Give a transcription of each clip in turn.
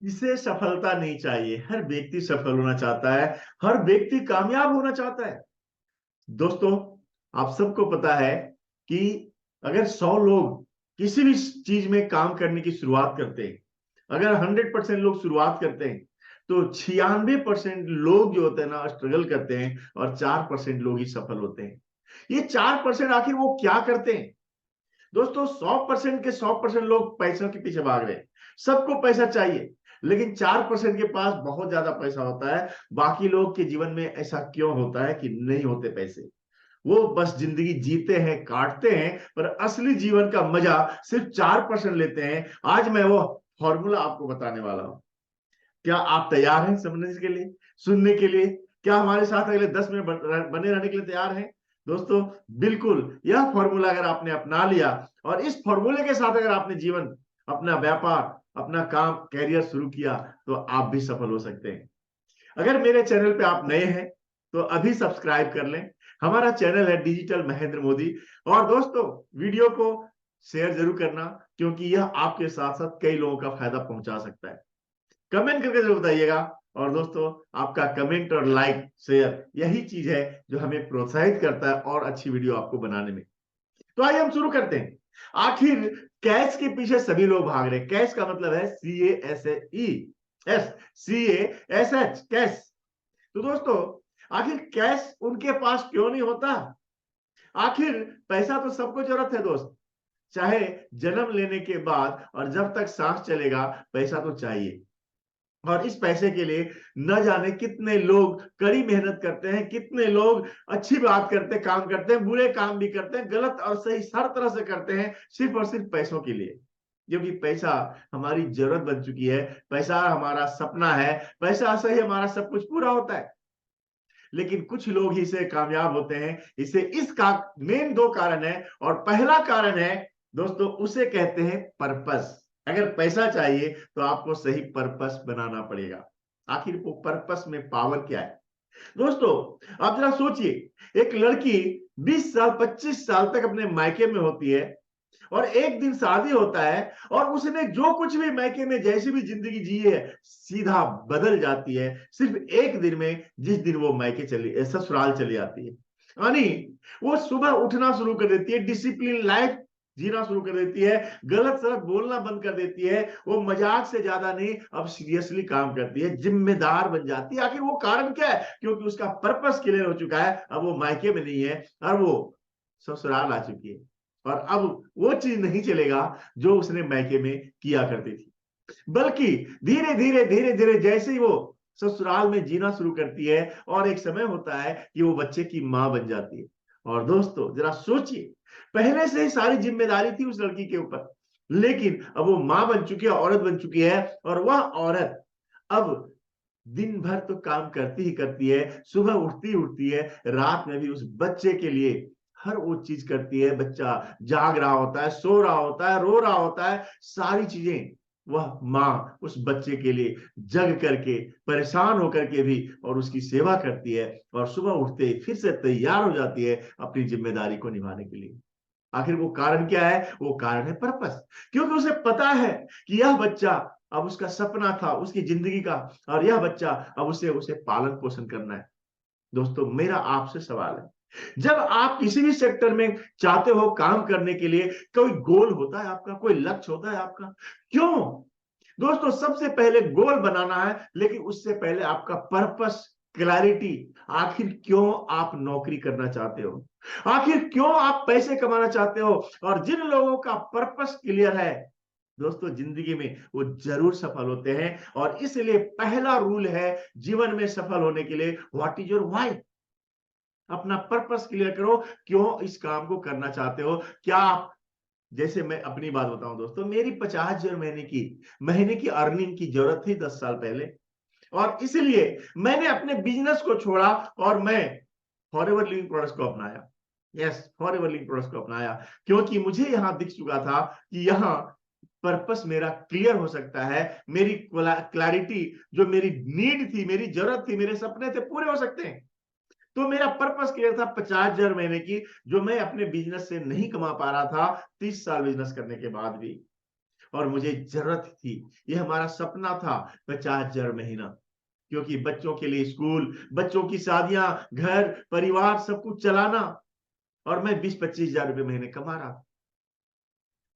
इसे सफलता नहीं चाहिए। हर व्यक्ति सफल होना चाहता है, हर व्यक्ति कामयाब होना चाहता है। दोस्तों, आप सबको पता है कि अगर 100 लोग किसी भी चीज में काम करने की शुरुआत करते हैं, अगर 100% लोग शुरुआत करते हैं, तो 96% लोग जो होते हैं ना स्ट्रगल करते हैं, और 4% लोग ही सफल होते हैं। ये 4% आखिर वो क्या करते हैं? दोस्तों, 100% के 100% लोग पैसों के पीछे भाग रहे हैं। सबको पैसा चाहिए, लेकिन 4% के पास बहुत ज्यादा पैसा होता है। बाकी लोग के जीवन में ऐसा क्यों होता है कि नहीं होते पैसे? वो बस जिंदगी जीते हैं, काटते हैं, पर असली जीवन का मजा सिर्फ 4% लेते हैं। आज मैं वो फॉर्मूला आपको बताने वाला हूं। क्या आप तैयार हैं समझने के लिए, सुनने के लिए? क्या हमारे साथ अगले 10 मिनट बने रहने के लिए तैयार हैं? दोस्तों, बिल्कुल। यह फॉर्मूला अगर आपने अपना लिया, और इस फॉर्मूले के साथ अगर आपने जीवन, अपना व्यापार, अपना काम, कैरियर शुरू किया, तो आप भी सफल हो सकते हैं। अगर मेरे चैनल पे आप नए हैं, तो अभी सब्सक्राइब कर लें। हमारा चैनल है डिजिटल महेंद्र मोदी। और दोस्तों, वीडियो को शेयर जरूर करना, क्योंकि यह आपके साथ साथ कई लोगों का फायदा पहुंचा सकता है। कमेंट करके जरूर बताइएगा। और दोस्तों, आपका कमेंट और लाइक शेयर यही चीज है जो हमें प्रोत्साहित करता है और अच्छी वीडियो आपको बनाने में। तो आइए हम शुरू करते हैं। आखिर कैश के पीछे सभी लोग भाग रहे हैं। कैश का मतलब है CASH, कैश। तो दोस्तों, आखिर कैश उनके पास क्यों नहीं होता? आखिर पैसा तो सबको जरूरत है दोस्त। चाहे जन्म लेने के बाद और जब तक सांस चलेगा, पैसा तो चाहिए। और इस पैसे के लिए न जाने कितने लोग कड़ी मेहनत करते हैं, कितने लोग अच्छी बात करते हैं, काम करते हैं, बुरे काम भी करते हैं, गलत और सही हर तरह से करते हैं, सिर्फ और सिर्फ पैसों के लिए। क्योंकि पैसा हमारी जरूरत बन चुकी है, पैसा हमारा सपना है, पैसा से ही हमारा सब कुछ पूरा होता है। लेकिन कुछ लोग ही इसे कामयाब होते हैं। इसे इसका मेन दो कारण है, और पहला कारण है दोस्तों, उसे कहते हैं पर्पस। अगर पैसा चाहिए, तो आपको सही पर्पस बनाना पड़ेगा। आखिर वो पर्पस में पावर क्या है? दोस्तों, आप जरा सोचिए, एक लड़की 20 साल 25 साल तक अपने मायके में होती है, और एक दिन शादी होता है, और उसने जो कुछ भी मायके में जैसी भी जिंदगी जी है, सीधा बदल जाती है सिर्फ एक दिन में, जिस दिन वो मायके चली ससुराल चली आती है। यानी वो सुबह उठना शुरू कर देती है, डिसिप्लिन लाइफ जीना शुरू कर देती है, गलत सलत बोलना बंद कर देती है, वो मजाक से ज्यादा नहीं अब सीरियसली काम करती है, जिम्मेदार बन जाती है। आखिर वो कारण क्या है? क्योंकि उसका पर्पस क्लियर हो चुका है। अब वो मायके में नहीं है, और वो ससुराल आ चुकी है। और अब वो चीज नहीं चलेगा जो उसने मायके में किया करती थी। बल्कि धीरे धीरे धीरे धीरे जैसे ही वो ससुराल में जीना शुरू करती है, और एक समय होता है कि वो बच्चे की मां बन जाती है। और दोस्तों, जरा सोचिए, पहले से ही सारी जिम्मेदारी थी उस लड़की के ऊपर, लेकिन अब वो मां बन चुकी है, औरत बन चुकी है, और वह औरत अब दिन भर तो काम करती ही करती है, सुबह उठती उठती है, रात में भी उस बच्चे के लिए हर वो चीज करती है। बच्चा जाग रहा होता है, सो रहा होता है, रो रहा होता है, सारी चीजें वह माँ उस बच्चे के लिए जग करके, परेशान होकर के भी, और उसकी सेवा करती है, और सुबह उठते ही फिर से तैयार हो जाती है अपनी जिम्मेदारी को निभाने के लिए। आखिर वो कारण क्या है? वो कारण है पर्पस। क्योंकि उसे पता है कि यह बच्चा अब उसका सपना था उसकी जिंदगी का, और यह बच्चा अब उसे उसे पालन पोषण करना है। दोस्तों, मेरा आपसे सवाल है, जब आप किसी भी सेक्टर में चाहते हो काम करने के लिए, कोई गोल होता है आपका, कोई लक्ष्य होता है आपका? क्यों? दोस्तों, सबसे पहले गोल बनाना है, लेकिन उससे पहले आपका पर्पस, क्लैरिटी। आखिर क्यों आप नौकरी करना चाहते हो? आखिर क्यों आप पैसे कमाना चाहते हो? और जिन लोगों का पर्पस क्लियर है दोस्तों, जिंदगी में वो जरूर सफल होते हैं। और इसलिए पहला रूल है जीवन में सफल होने के लिए, व्हाट इज योर व्हाई? अपना पर्पस क्लियर करो। क्यों इस काम को करना चाहते हो? क्या आप, जैसे मैं अपनी बात बताऊं दोस्तों, मेरी 50,000 महीने की अर्निंग की जरूरत थी 10 साल पहले, और इसलिए मैंने अपने बिजनेस को छोड़ा, और मैं फॉरएवर लिविंग प्रोडक्ट्स को अपनाया। यस, फॉरएवर लिविंग प्रोडक्ट्स को अपनाया, क्योंकि मुझे यहां दिख चुका था कि यहां पर्पस मेरा क्लियर हो सकता है। मेरी क्लैरिटी, जो मेरी नीड थी, मेरी जरूरत थी, मेरे सपने थे, पूरे हो सकते हैं। तो मेरा पर्पस क्लियर था 50,000 महीने की, जो मैं अपने बिजनेस से नहीं कमा पा रहा था 30 साल बिजनेस करने के बाद भी। और मुझे जरूरत थी, ये हमारा सपना था 50,000 महीना, क्योंकि बच्चों के लिए स्कूल, बच्चों की शादियां, घर परिवार सब कुछ चलाना, और मैं 20-25 हजार रुपए महीने कमा रहा।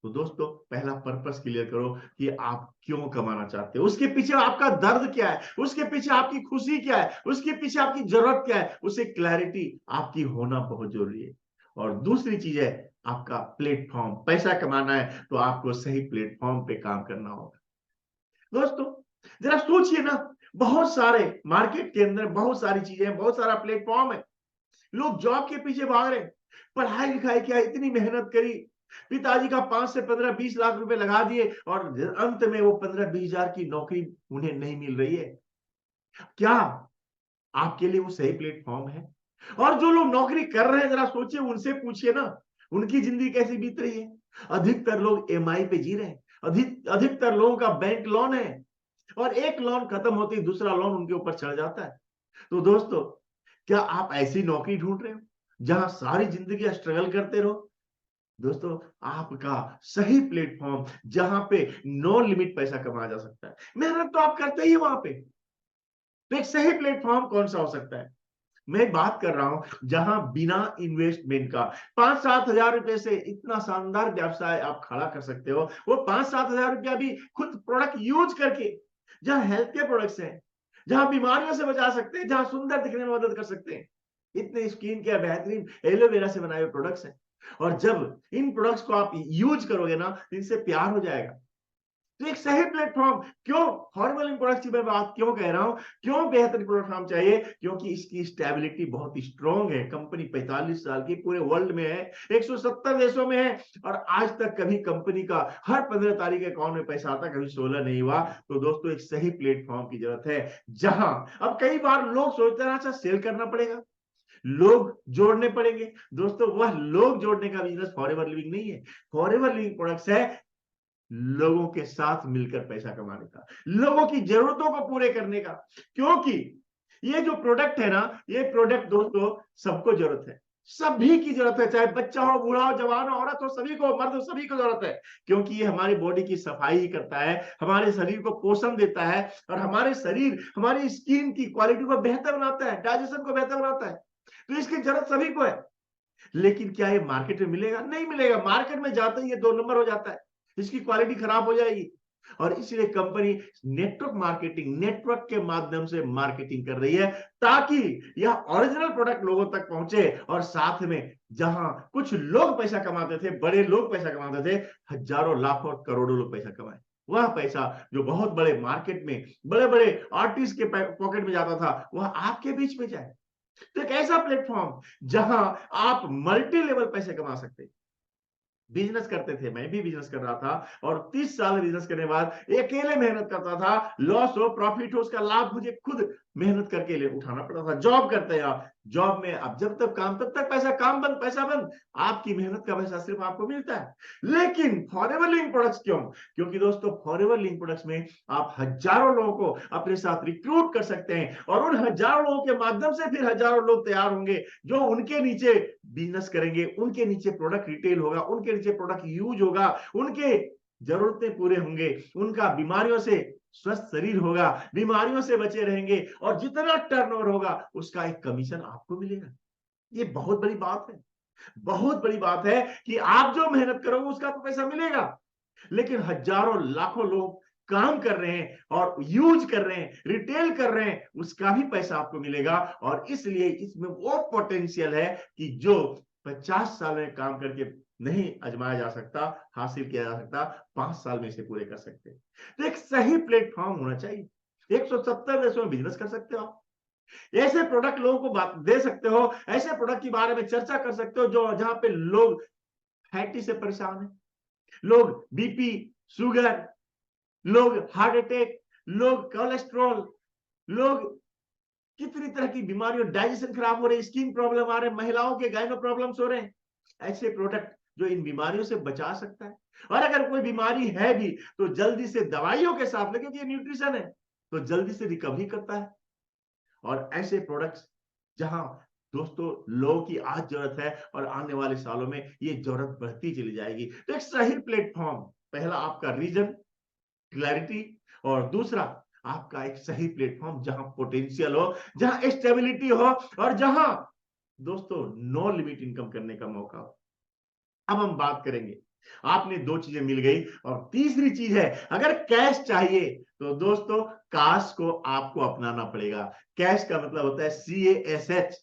तो दोस्तों, पहला पर्पस क्लियर करो कि आप क्यों कमाना चाहते हो, उसके पीछे आपका दर्द क्या है, उसके पीछे आपकी खुशी क्या है, उसके पीछे आपकी जरूरत क्या है, उसे क्लैरिटी आपकी होना बहुत जरूरी है। और दूसरी चीज है आपका प्लेटफॉर्म। पैसा कमाना है तो आपको सही प्लेटफॉर्म पे काम करना होगा। दोस्तों, जरा सोचिए ना, बहुत सारे मार्केट के अंदर बहुत सारी चीजें हैं, बहुत सारा प्लेटफॉर्म है, लोग जॉब के पीछे भाग रहे हैं, पढ़ाई लिखाई क्या, इतनी मेहनत करी, पिताजी का 5 से 15-20 लाख रुपए लगा दिए, और अंत में वो 15-20 हजार की नौकरी उन्हें नहीं मिल रही है। क्या आपके लिए वो सही प्लेटफॉर्म है? और जो लोग नौकरी कर रहे हैं, जरा सोचिए, उनसे पूछिए ना, उनकी जिंदगी कैसी बीत रही है। अधिकतर लोग ईएमआई पे जी रहे हैं, अधिकतर लोगों का बैंक लोन है, और एक लोन खत्म होते ही दूसरा लोन उनके ऊपर चढ़ जाता है। तो दोस्तों, क्या आप ऐसी नौकरी ढूंढ रहे हो जहां सारी जिंदगी स्ट्रगल करते रहो? दोस्तों, आपका सही प्लेटफॉर्म जहां पे नो लिमिट पैसा कमाया जा सकता है, मेहनत तो आप करते ही वहां पे, तो एक सही प्लेटफॉर्म कौन सा हो सकता है? मैं बात कर रहा हूं जहां बिना इन्वेस्टमेंट का 5-7 हजार रुपए से इतना शानदार व्यवसाय आप खड़ा कर सकते हो, वो 5-7 हजार रुपया भी खुद प्रोडक्ट यूज करके, जहां हेल्थ के प्रोडक्ट्स हैं, जहां बीमारियों से बचा सकते हैं, जहां सुंदर दिखने में मदद कर सकते हैं, इतने स्किन के बेहतरीन एलोवेरा से बनाए हुए प्रोडक्ट्स हैं। और जब इन प्रोडक्ट्स को आप यूज करोगे ना, इनसे प्यार हो जाएगा। तो एक सही प्लेटफॉर्म क्यों, हॉर्मोन प्रोडक्ट्स की मैं बात क्यों कह रहा हूं, क्यों बेहतर प्लेटफॉर्म चाहिए? क्योंकि इसकी स्टेबिलिटी बहुत स्ट्रांग है। कंपनी 45 साल की पूरे वर्ल्ड में है, 170 देशों में है, और आज तक कभी कंपनी का हर 15 तारीख के अकाउंट में पैसा आता, कभी 16 नहीं हुआ। तो दोस्तों, एक सही प्लेटफॉर्म की जरूरत है, जहां अब कई बार लोग सोचते हैं अच्छा सेल करना पड़ेगा, लोग जोड़ने पड़ेंगे। दोस्तों, वह लोग जोड़ने का बिजनेस फॉरएवर लिविंग नहीं है। फॉरएवर लिविंग प्रोडक्ट्स है लोगों के साथ मिलकर पैसा कमाने का, लोगों की जरूरतों को पूरे करने का। क्योंकि ये जो प्रोडक्ट है ना, ये प्रोडक्ट दोस्तों सबको जरूरत है, सभी की जरूरत है, चाहे बच्चा हो, बूढ़ा हो, जवान हो, औरत हो, सभी को, मर्द हो, सभी को जरूरत है। क्योंकि ये हमारी बॉडी की सफाई ही करता है, हमारे शरीर को पोषण देता है, और हमारे शरीर, हमारी स्किन की क्वालिटी को बेहतर बनाता है, डाइजेशन को बेहतर बनाता है। तो इसकी जरूरत सभी को है। लेकिन क्या ये मार्केट में मिलेगा? नहीं मिलेगा। मार्केट में जाते ही ये 2 नंबर हो जाता है, इसकी क्वालिटी खराब हो जाएगी। और इसलिए कंपनी नेटवर्क मार्केटिंग, नेटवर्क के माध्यम से मार्केटिंग कर रही है, ताकि यह ओरिजिनल प्रोडक्ट लोगों तक पहुंचे, और साथ में जहां कुछ लोग पैसा कमाते थे, बड़े लोग पैसा कमाते थे, हजारों लाखों करोड़ों लोग पैसा कमाए, वह पैसा जो बहुत बड़े मार्केट में बड़े बड़े आर्टिस्ट के पॉकेट में जाता था, वह आपके बीच में जाए। तो एक ऐसा प्लेटफॉर्म जहां आप मल्टी लेवल पैसे कमा सकते हैं। बिजनेस करते थे, मैं भी बिजनेस कर रहा था, और 30 साल बिजनेस करने के बाद अकेले मेहनत करता था, लॉस हो प्रॉफिट हो उसका लाभ मुझे खुद मेहनत करके ले उठाना पड़ता था। जॉब करते हैं आप, जॉब में अब जब तक काम तब तक पैसा, काम बंद पैसा बंद, आपकी मेहनत का पैसा सिर्फ आपको मिलता है। लेकिन फॉरएवर लिविंग प्रोडक्ट्स क्यों? क्योंकि दोस्तों, फॉरएवर लिविंग प्रोडक्ट्स में आप हजारों लोगों को अपने साथ रिक्रूट कर सकते हैं, और उन हजारों लोगों के माध्यम से फिर हजारों लोग तैयार होंगे जो उनके नीचे बिजनेस करेंगे, उनके नीचे प्रोडक्ट रिटेल होगा, उनके नीचे प्रोडक्ट यूज होगा, उनके जरूरतें पूरे होंगे, उनका बीमारियों से स्वस्थ शरीर होगा, बीमारियों से बचे रहेंगे, और जितना टर्नओवर होगा उसका एक कमीशन आपको मिलेगा। ये बहुत बड़ी बात है, बहुत बड़ी बात है कि आप जो मेहनत करोगे उसका तो पैसा मिलेगा, लेकिन हजारों लाखों लोग काम कर रहे हैं और यूज कर रहे हैं, रिटेल कर रहे हैं, उसका भी पैसा आपको मिलेगा। और इसलिए इसमें वो पोटेंशियल है कि जो 50 साल में काम करके नहीं आजमाया जा सकता, हासिल किया जा सकता, 5 साल में इसे पूरे कर सकते हैं। तो एक सही प्लेटफॉर्म होना चाहिए। 170 देशों में बिजनेस कर सकते हो, ऐसे प्रोडक्ट लोगों को बात दे सकते हो, ऐसे प्रोडक्ट के बारे में चर्चा कर सकते हो जो जहां पे लोग फैटी से परेशान है, लोग बीपी, शुगर, लोग हार्ट अटैक, लोग कोलेस्ट्रॉल, लोग कितनी तरह की बीमारियों, डाइजेशन खराब हो रही, स्किन प्रॉब्लम आ रहे, महिलाओं के गायनो प्रॉब्लम्स हो रहे हैं, ऐसे प्रोडक्ट जो इन बीमारियों से बचा सकता है। और अगर कोई बीमारी है भी तो जल्दी से दवाइयों के साथ, क्योंकि ये न्यूट्रिशन है, तो जल्दी से रिकवरी करता है। और ऐसे प्रोडक्ट्स जहां दोस्तों लोगों की आज जरूरत है, और आने वाले सालों में ये जरूरत बढ़ती चली जाएगी। तो एक सही प्लेटफॉर्म पहला आपका रीजन, क्लैरिटी, और दूसरा आपका एक सही प्लेटफॉर्म जहां पोटेंशियल हो, जहां स्टेबिलिटी हो, और जहां दोस्तों नो लिमिट इनकम करने का मौका हो। अब हम बात करेंगे, आपने दो चीजें मिल गई, और तीसरी चीज है, अगर कैश चाहिए तो दोस्तों काश को आपको अपनाना पड़ेगा। कैश का मतलब होता है CASH,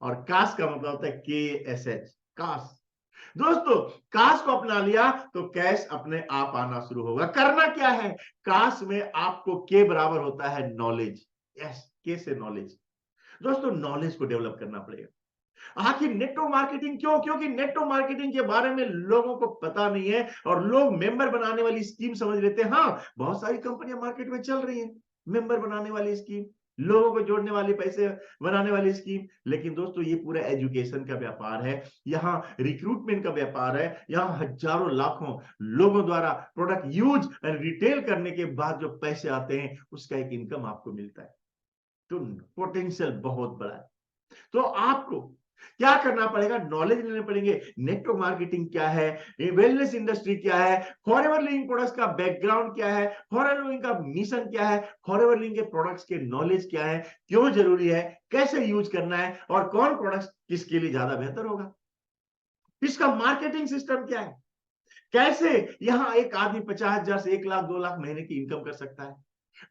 और काश का मतलब होता है KSH, काश। दोस्तों काश को अपना लिया तो कैश अपने आप आना शुरू होगा। करना क्या है, काश में आपको के बराबर होता है नॉलेज। यस, के से नॉलेज। दोस्तों नॉलेज को डेवलप करना पड़ेगा। आखिर नेटवर्क मार्केटिंग क्यों? क्योंकि नेटवर्क मार्केटिंग के बारे में लोगों को पता नहीं है, और लोग मेंबर बनाने वाली स्कीम समझ लेते हैं। हाँ, बहुत सारी कंपनियां मार्केट में चल रही हैं, मेंबर बनाने वाली स्कीम, लोगों को जोड़ने वाली, पैसे बनाने वाली स्कीम। लेकिन दोस्तों ये पूरा एजुकेशन का व्यापार है, यहाँ रिक्रूटमेंट का व्यापार है, यहाँ हजारों लाखों लोगों द्वारा प्रोडक्ट यूज एंड रिटेल करने के बाद जो पैसे आते हैं उसका एक इनकम आपको मिलता है। तो पोटेंशियल बहुत बड़ा है। तो आपको क्या करना पड़ेगा, नॉलेज लेने पड़ेंगे। नेटवर्क मार्केटिंग क्या है, वेलनेस इंडस्ट्री क्या है, फॉरएवर लिविंग प्रोडक्ट्स का बैकग्राउंड क्या है, फॉरएवर लिविंग का मिशन क्या है, फॉरएवर लिविंग के प्रोडक्ट्स के नॉलेज क्या है, क्यों जरूरी है, कैसे यूज करना है, और कौन प्रोडक्ट्स किसके लिए ज्यादा बेहतर होगा, इसका मार्केटिंग सिस्टम क्या है, कैसे यहां एक आदमी 50,000 से 1 लाख 2 लाख महीने की इनकम कर सकता है।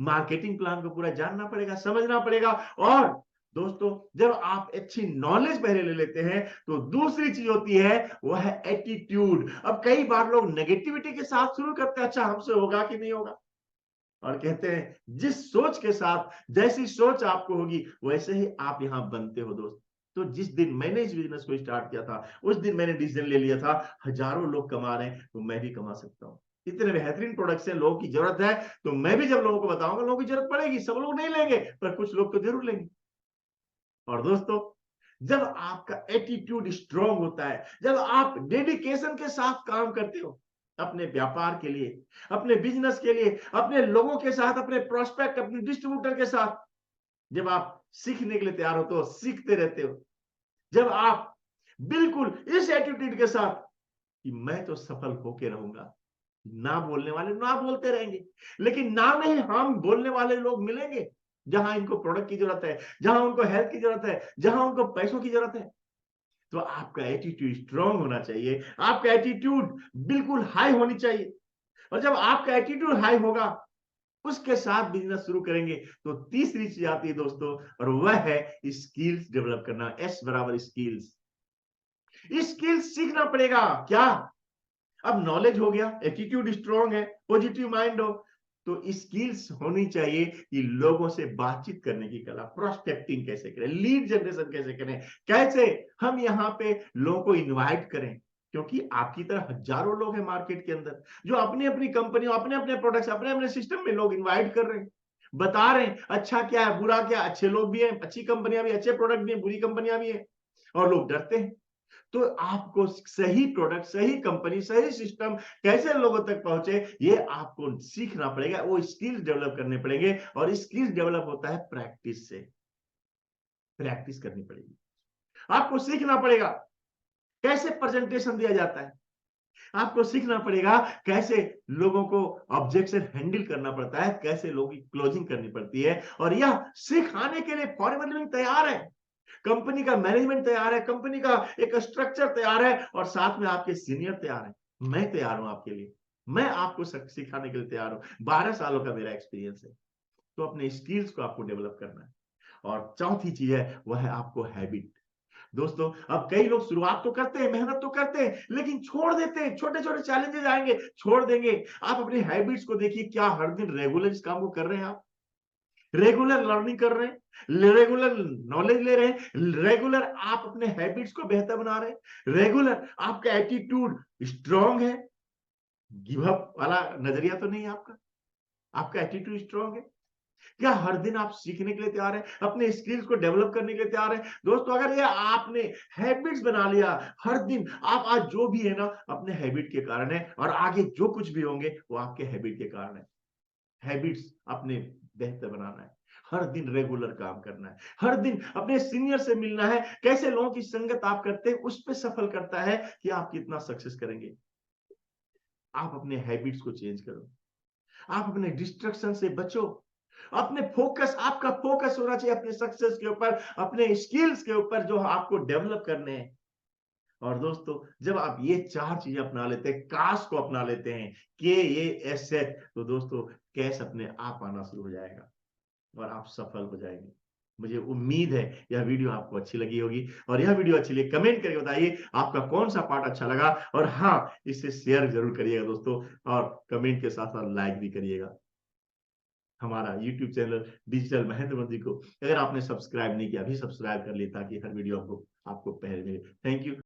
मार्केटिंग प्लान को पूरा जानना पड़ेगा, समझना पड़ेगा। और दोस्तों जब आप अच्छी नॉलेज पहले ले लेते हैं तो दूसरी चीज होती है वो है एटीट्यूड। अब कई बार लोग नेगेटिविटी के साथ शुरू करते हैं, अच्छा हमसे होगा कि नहीं होगा, और कहते हैं जिस सोच के साथ, जैसी सोच आपको होगी वैसे ही आप यहां बनते हो दोस्त। तो जिस दिन मैंने इस बिजनेस को स्टार्ट किया था उस दिन मैंने डिसीजन ले लिया था, हजारों लोग कमा रहे हैं तो मैं भी कमा सकता हूं। इतने बेहतरीन प्रोडक्ट्स हैं, लोगों की जरूरत है, तो मैं भी जब लोगों को बताऊंगा, लोगों की जरूरत पड़ेगी, सब लोग नहीं लेंगे पर कुछ लोग तो जरूर लेंगे। और दोस्तों जब आपका एटीट्यूड स्ट्रांग होता है, जब आप डेडिकेशन के साथ काम करते हो अपने व्यापार के लिए, अपने बिजनेस के लिए, अपने लोगों के साथ, अपने प्रोस्पेक्ट, अपने डिस्ट्रीब्यूटर के साथ, जब आप सीखने के लिए तैयार होते हो, सीखते रहते हो, जब आप बिल्कुल इस एटीट्यूड के साथ कि मैं तो सफल होके रहूंगा, ना बोलने वाले ना बोलते रहेंगे, लेकिन ना में ही हम बोलने वाले लोग मिलेंगे, जहां इनको प्रोडक्ट की जरूरत है, जहां उनको हेल्प की जरूरत है, जहां उनको पैसों की जरूरत है। तो आपका एटीट्यूड स्ट्रांग होना चाहिए, आपका एटीट्यूड बिल्कुल हाई होनी चाहिए। और जब आपका एटीट्यूड हाई होगा, उसके साथ बिजनेस शुरू करेंगे, तो तीसरी चीज आती है दोस्तों, और वह है स्किल्स डेवलप करना। एस बराबर स्किल्स। स्किल्स सीखना पड़ेगा क्या? अब नॉलेज हो गया, एटीट्यूड स्ट्रांग है, पॉजिटिव माइंड हो, तो स्किल्स होनी चाहिए कि लोगों से बातचीत करने की कला, प्रोस्पेक्टिंग कैसे करें, लीड जनरेशन कैसे करें, कैसे हम यहाँ पे लोगों को इनवाइट करें। क्योंकि आपकी तरह हजारों लोग हैं मार्केट के अंदर जो अपनी अपनी कंपनियों, अपने अपने प्रोडक्ट्स, अपने अपने सिस्टम में लोग इन्वाइट कर रहे हैं, बता रहे हैं अच्छा क्या है, बुरा क्या, अच्छे लोग भी हैं, अच्छी कंपनियां भी, अच्छे प्रोडक्ट भी हैं, बुरी कंपनियां भी हैं, और लोग डरते हैं। तो आपको सही प्रोडक्ट, सही कंपनी, सही सिस्टम कैसे लोगों तक पहुंचे, ये आपको सीखना पड़ेगा, वो स्किल्स डेवलप करने पड़ेंगे। और स्किल्स डेवलप होता है प्रैक्टिस से, प्रैक्टिस करनी पड़ेगी, आपको सीखना पड़ेगा कैसे प्रेजेंटेशन दिया जाता है, आपको सीखना पड़ेगा कैसे लोगों को ऑब्जेक्शन हैंडल करना पड़ता है, कैसे लोगों की क्लोजिंग करनी पड़ती है। और यह सिखाने के लिए फॉरएवर लिविंग तैयार है, कंपनी का मैनेजमेंट तैयार है, कंपनी का एक स्ट्रक्चर तैयार है, और साथ में आपके सीनियर तैयार है। मैं तैयार हूं आपके लिए, मैं आपको सिखाने के लिए तैयार हूं। 12 सालों का मेरा एक्सपीरियंस है। तो अपने स्किल्स को आपको डेवलप करना है। और चौथी चीज है वह है आपको हैबिट। दोस्तों अब कई लोग शुरुआत तो करते हैं, मेहनत तो करते हैं, लेकिन छोड़ देते हैं, छोटे छोटे चैलेंजेस आएंगे छोड़ देंगे। आप अपनी हैबिट्स को देखिए, क्या हर दिन रेगुलर इस काम को कर रहे हैं आप, रेगुलर लर्निंग कर रहे हैं, रेगुलर नॉलेज ले रहे हैं, रेगुलर आप अपने हैबिट्स को बेहतर बना रहे हैं, रेगुलर आपका एटीट्यूड स्ट्रांग है, गिव अप वाला नजरिया तो नहीं है आपका, आपका एटीट्यूड स्ट्रांग है। क्या हर दिन आप सीखने के लिए तैयार है, अपने स्किल्स को डेवलप करने के लिए तैयार है? दोस्तों अगर ये आपने हैबिट्स बना लिया, हर दिन आप आज जो भी है ना अपने हैबिट के कारण है, और आगे जो कुछ भी होंगे वो आपके हैबिट के कारण है। हैबिट्स अपने बेहतर बनाना है, हर दिन रेगुलर काम करना है, हर दिन अपने सीनियर से मिलना है, कैसे लोगों की संगत आप करते हैं उस पर सफल करता है कि आप कितना सक्सेस करेंगे। आप अपने हैबिट्स को चेंज करो, आप अपने डिस्ट्रक्शन से बचो, अपने फोकस, आपका फोकस होना चाहिए अपने सक्सेस के ऊपर, अपने स्किल्स के ऊपर जो आपको डेवलप करने हैं। और दोस्तों, जब आप ये 4 चीजें अपना लेते हैं, काश को अपना लेते हैं, के ये एस एच, तो दोस्तों कैश अपने आप आना शुरू हो जाएगा और आप सफल हो जाएंगे। मुझे उम्मीद है यह वीडियो आपको अच्छी लगी होगी, और यह वीडियो अच्छी लगी कमेंट करके बताइए आपका कौन सा पार्ट अच्छा लगा, और हाँ, इसे शेयर जरूर करिएगा दोस्तों, और कमेंट के साथ साथ लाइक भी करिएगा। हमारा YouTube channel digital Mahendra Modi को अगर आपने सब्सक्राइब नहीं किया, अभी सब्सक्राइब कर लिए ताकि हर वीडियो आपको आपको पहले मिले। Thank you.